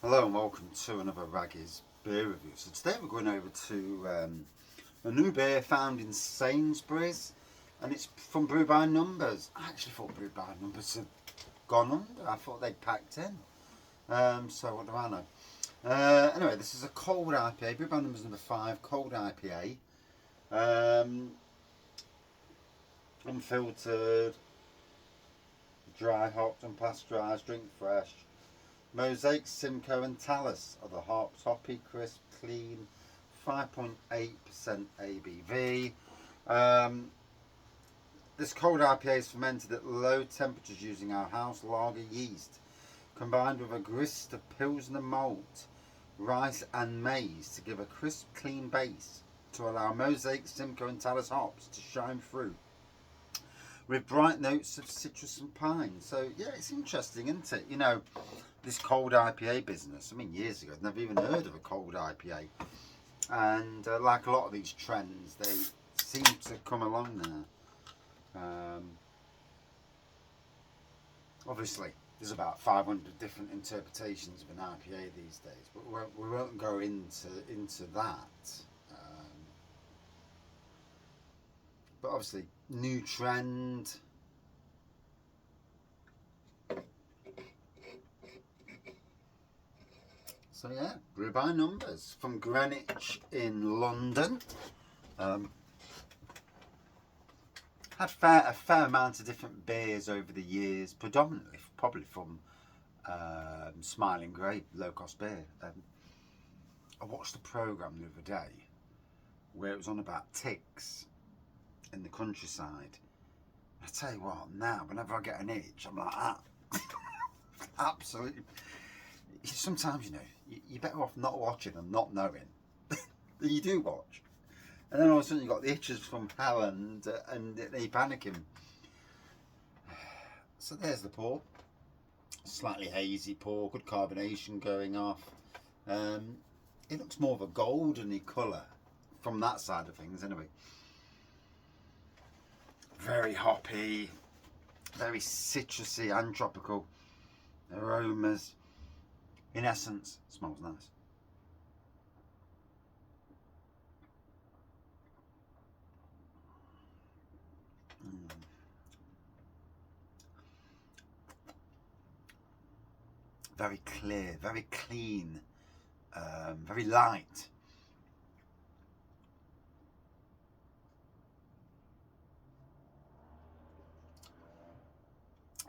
Hello and welcome to another Raggy's beer review. So today we're going over to a new beer found in Sainsbury's, and it's from Brew By Numbers. I actually thought Brew By Numbers had gone under. I thought they'd packed in. So what do I know? Anyway, this is a Cold IPA, Brew By Numbers number 5, Cold IPA. Unfiltered, dry hopped, unpasteurised, drink fresh. Mosaic, Simcoe and Talus are the hops. Hoppy, crisp, clean, 5.8% ABV. This cold IPA is fermented at low temperatures using our house lager yeast, combined with a grist of Pilsner malt, rice and maize to give a crisp, clean base to allow Mosaic, Simcoe and Talus hops to shine through, with bright notes of citrus and pine. So yeah, it's interesting, isn't it? You know, this cold IPA business. I mean, years ago, I'd never even heard of a cold IPA. And like a lot of these trends, they seem to come along now. Obviously, there's about 500 different interpretations of an IPA these days, but we won't go into that. But obviously, new trend. So yeah, Brew By Numbers from Greenwich in London. Had a fair amount of different beers over the years, predominantly probably from Smiling Grey, low cost beer. I watched a programme the other day where it was on about ticks in the countryside. I tell you what, now whenever I get an itch, I'm like that. Absolutely. Sometimes, you know, you're better off not watching and not knowing than you do watch. And then all of a sudden you've got the itches from hell and you're panicking. So there's the pour. Slightly hazy pour, good carbonation going off. It looks more of a goldeny colour from that side of things anyway. Very hoppy, very citrusy and tropical aromas. In essence, smells nice. Very clear, very clean, very light.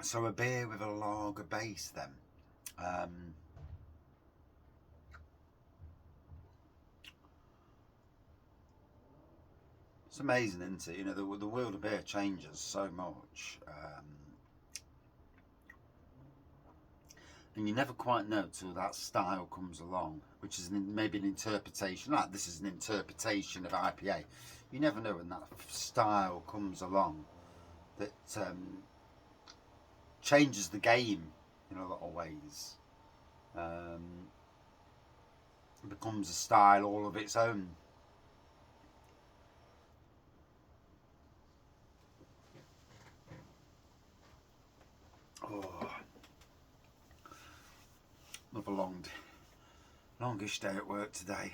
So a beer with a lager base then. It's amazing, isn't it? You know, the world of beer changes so much. And you never quite know till that style comes along, which is maybe an interpretation. Like this is an interpretation of IPA. You never know when that style comes along that changes the game in a lot of ways. It becomes a style all of its own. Oh, another longish day at work today,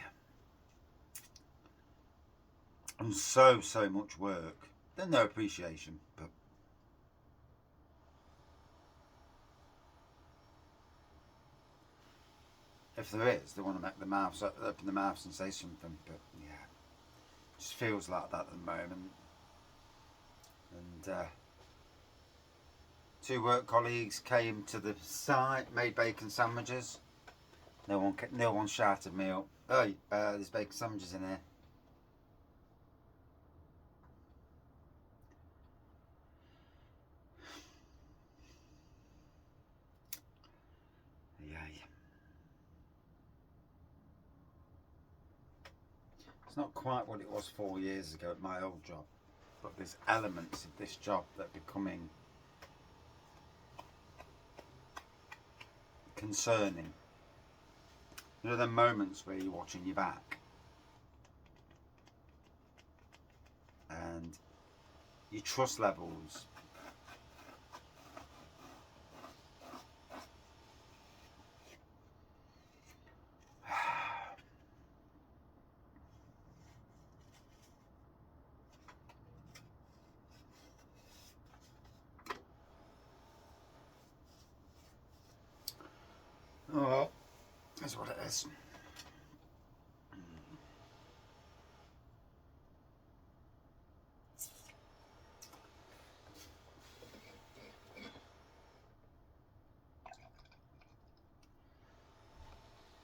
and so much work. There's no appreciation, but if there is, they want to make the mouths open the mouths and say something. But yeah, it just feels like that at the moment. And two work colleagues came to the site, made bacon sandwiches. No one shouted me up. Hey, there's bacon sandwiches in here. Yay. It's not quite what it was 4 years ago at my old job, but there's elements of this job that are becoming concerning. You know, the moments where you're watching your back and your trust levels Oh well, that's what it is.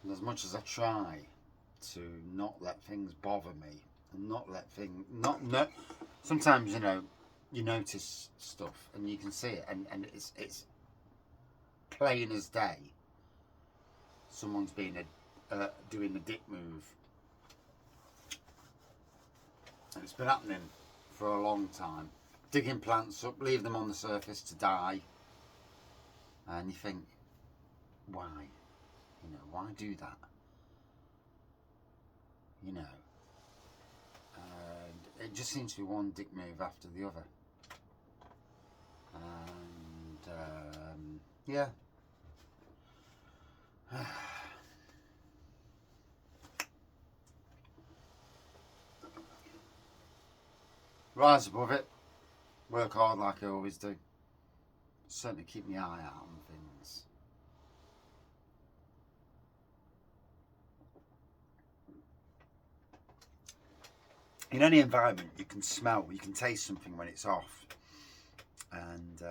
And as much as I try to not let things bother me, and not let things, not no, sometimes you notice stuff and you can see it, and it's plain as day. Someone's been doing a dick move, and it's been happening for a long time. Digging plants up, leave them on the surface to die, and you think, why? Why do that? And it just seems to be one dick move after the other. And yeah. Rise above it, work hard like I always do. Certainly keep my eye out on things. In any environment, you can smell, you can taste something when it's off, and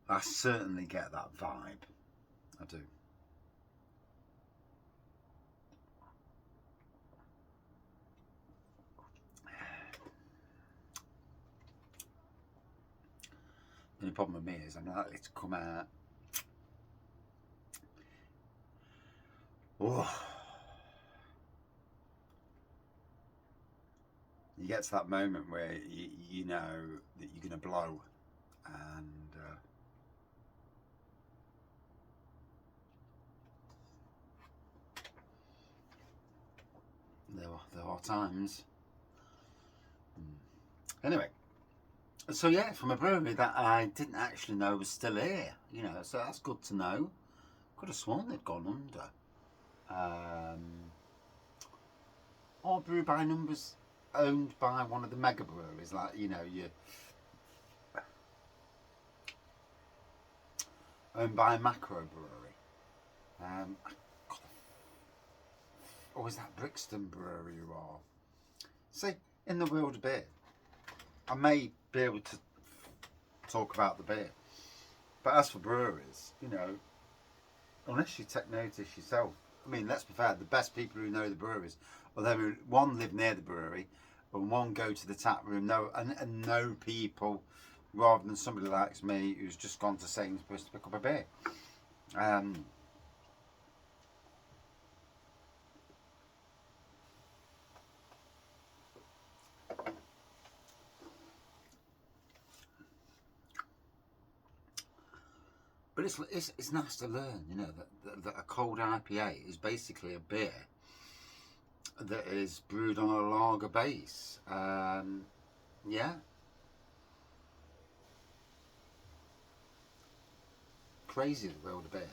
I certainly get that vibe. I do. The only problem with me is I'm likely to come out. Oh. You get to that moment where you know that you're going to blow, and there are times. Anyway, so yeah, from a brewery that I didn't actually know was still here, so that's good to know. Could have sworn they'd gone under. Or Brew By Numbers, owned by one of the mega breweries, like owned by a macro brewery. Or is that Brixton Brewery you are? See, in the world of beer, I may be able to talk about the beer, but as for breweries, unless you take notice yourself, I mean, let's be fair, the best people who know the breweries are them who, one, live near the brewery, and one, go to the tap room and know people, rather than somebody like me who's just gone to Sainsbury's to pick up a beer. But it's nice to learn, that a cold IPA is basically a beer that is brewed on a lager base. Yeah. Crazy, the world of beer.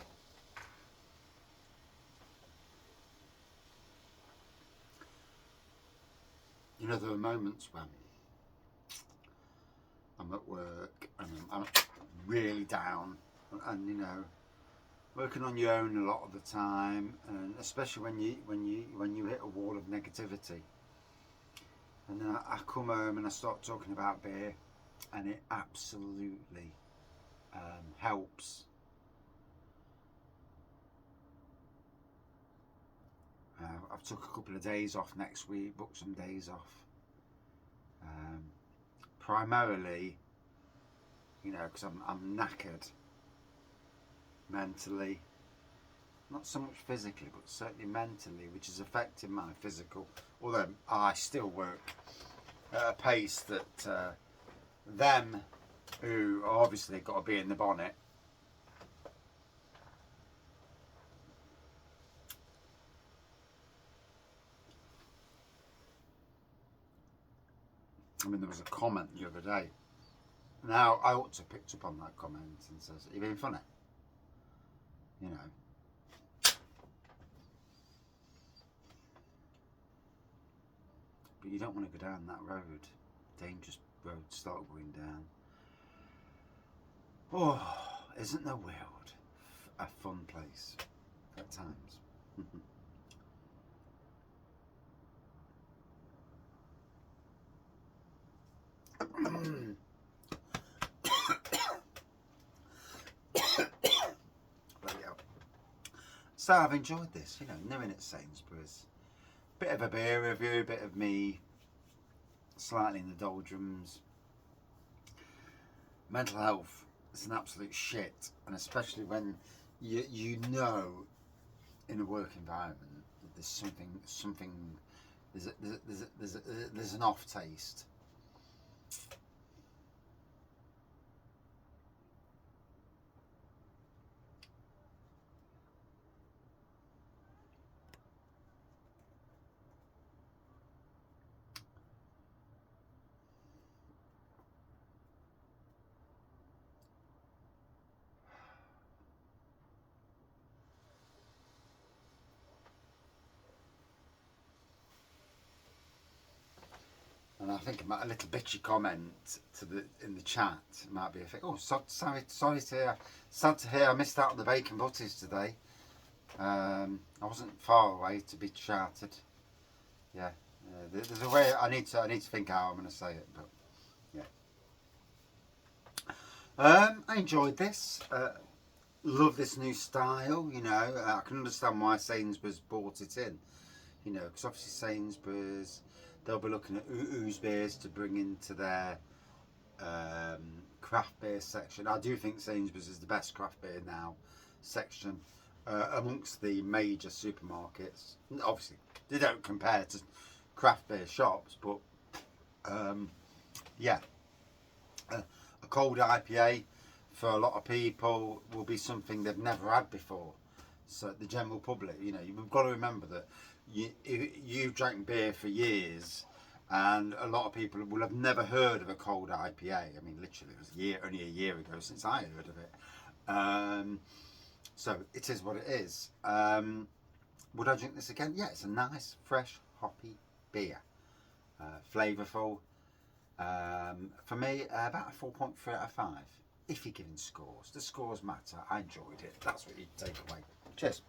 There are moments when I'm at work and I'm really down, and working on your own a lot of the time, and especially when you hit a wall of negativity. And then I come home and I start talking about beer, and it absolutely helps. I've took a couple of days off next week, booked some days off. Primarily, because I'm knackered mentally, not so much physically, but certainly mentally, which is affecting my physical. Although I still work at a pace that them who obviously got to be in the bonnet. I mean, there was a comment the other day. Now, I ought to have picked up on that comment and says, "Are you being funny?" But you don't want to go down that road. Dangerous road to start going down. Oh, Isn't the world a fun place at times? So I've enjoyed this, you know, knowing it's Sainsbury's. Bit of a beer review, bit of me slightly in the doldrums. Mental health is an absolute shit, and especially when you know in a work environment that there's an off taste. And I think a little bitchy comment in the chat might be a thing. Oh, sorry sad to hear I missed out on the bacon butties today. I wasn't far away to be shouted. Yeah, there's a way I need to think how I'm going to say it, but yeah. I enjoyed this. Love this new style. You know, I can understand why Sainsbury's brought it in. You know, because obviously Sainsbury's, they'll be looking at ooze beers to bring into their craft beer section. I do think Sainsbury's is the best craft beer now section amongst the major supermarkets. Obviously, they don't compare to craft beer shops, but yeah, a cold IPA for a lot of people will be something they've never had before. So the general public, you know, you've got to remember that you've drank beer for years, and a lot of people will have never heard of a cold IPA. I mean, literally, it was only a year ago since I heard of it. So it is what it is. Would I drink this again? Yeah, it's a nice, fresh, hoppy beer. Flavourful. For me, about a 4.3 out of 5. If you're giving scores, the scores matter. I enjoyed it. That's what you take away. Cheers.